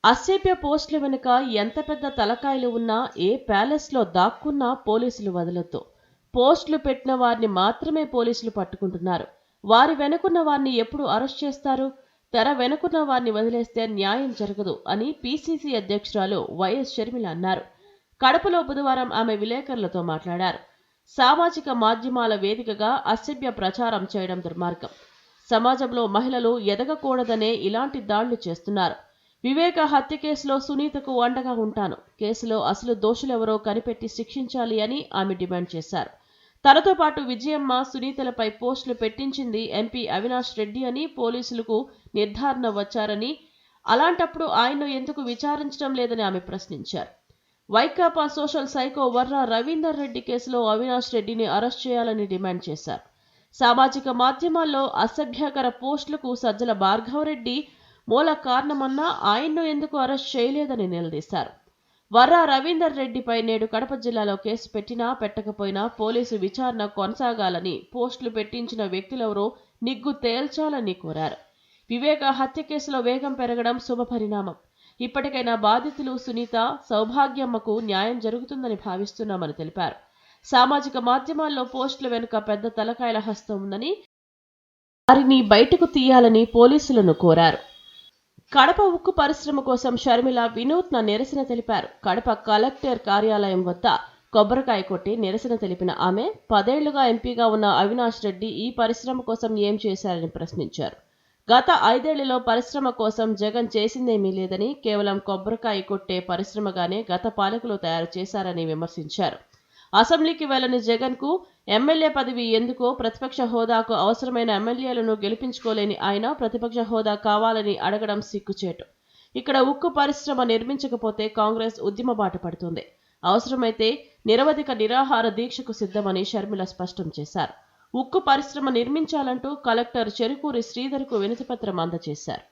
అసేప్య పోస్టుల వెనుక ఎంత పెద్ద తలకాయలు ఉన్నా ఏ ప్యాలెస్లో దాక్కున్నా పోలీసులు వదలొద్దు. పోస్టులు పెట్టిన వారిని మాత్రమే పోలీసులు పట్టుకుంటున్నారు. వారి వెనుకున్న వారిని ఎప్పుడు అరెస్ట్ చేస్తారు? తెర వెనుకున్న వారిని వదిలేస్తే న్యాయం జరగదు అని పీసీసీ అధ్యక్షురాలు వైఎస్ షర్మిల అన్నారు. కడపలో బుధవారం ఆమె విలేకరులతో మాట్లాడారు. సామాజిక మాధ్యమాల వేదికగా అసభ్య ప్రచారం చేయడం దుర్మార్గం. సమాజంలో మహిళలు ఎదగకూడదనే ఇలాంటి దాడులు చేస్తున్నారు. వివేక హత్య కేసులో సునీతకు అండగా ఉంటాను. కేసులో అసలు దోషులెవరో కనిపెట్టి శిక్షించాలి అని ఆమె డిమాండ్ చేశారు. తనతో పాటు విజయమ్మ, సునీతలపై పోస్టులు పెట్టించింది ఎంపీ అవినాష్ రెడ్డి అని పోలీసులకు నిర్ధారణ వచ్చారని, అలాంటప్పుడు ఆయన్ను ఎందుకు విచారించడం లేదని ఆమె ప్రశ్నించారు. వైకాపా సోషల్ సైకో వర్రా రవీందర్ రెడ్డి కేసులో అవినాష్ రెడ్డిని అరెస్ట్ చేయాలని డిమాండ్ చేశారు. సామాజిక మాధ్యమాల్లో అసభ్యకర పోస్టులకు సజ్జల భార్గవరెడ్డి మూల కారణమన్నా ఆయన్ను ఎందుకు అరెస్ట్ చేయలేదని నిలదీశారు. వర్రా రవీందర్ రెడ్డిపై నేడు కడప జిల్లాలో కేసు పెట్టినా పెట్టకపోయినా పోలీసు విచారణ కొనసాగాలని, పోస్టులు పెట్టించిన వ్యక్తులెవరో నిగ్గు తేల్చాలని కోరారు. వివేక హత్య కేసులో వేగం పెరగడం శుభపరిణామం. ఇప్పటికైనా బాధితులు సునీత, సౌభాగ్యమ్మకు న్యాయం జరుగుతుందని భావిస్తున్నామని తెలిపారు. సామాజిక మాధ్యమాల్లో పోస్టుల వెనుక పెద్ద తలకాయల హస్తం ఉందని, వారిని బయటకు తీయాలని పోలీసులను కోరారు. కడప ఉక్కు పరిశ్రమ కోసం షర్మిల వినూత్న నిరసన తెలిపారు. కడప కలెక్టర్ కార్యాలయం వద్ద కొబ్బరికాయ కొట్టి నిరసన తెలిపిన ఆమె 10 ఏళ్లుగా ఎంపీగా ఉన్న అవినాష్ రెడ్డి ఈ పరిశ్రమ కోసం ఏం చేశారని ప్రశ్నించారు. గత 5 ఏళ్లలో పరిశ్రమ కోసం జగన్ చేసిందేమీ లేదని, కేవలం కొబ్బరికాయ కొట్టే పరిశ్రమగానే గత పాలకులు తయారు చేశారని విమర్శించారు. అసెంబ్లీకి వెళ్లని జగన్కు ఎమ్మెల్యే పదవి ఎందుకో, ప్రతిపక్ష హోదాకు అవసరమైన ఎమ్మెల్యేలను గెలిపించుకోలేని ఆయన ప్రతిపక్ష హోదా కావాలని అడగడం సిగ్గుచేటు. ఇక్కడ ఉక్కు పరిశ్రమ నిర్మించకపోతే కాంగ్రెస్ ఉద్యమ బాట పడుతుంది. అవసరమైతే నిరవధిక నిరాహార దీక్షకు సిద్ధమని షర్మిల స్పష్టం చేశారు. ఉక్కు పరిశ్రమ నిర్మించాలంటూ కలెక్టర్ చెరుకూరి శ్రీధర్కు వినతిపత్రం అందజేశారు.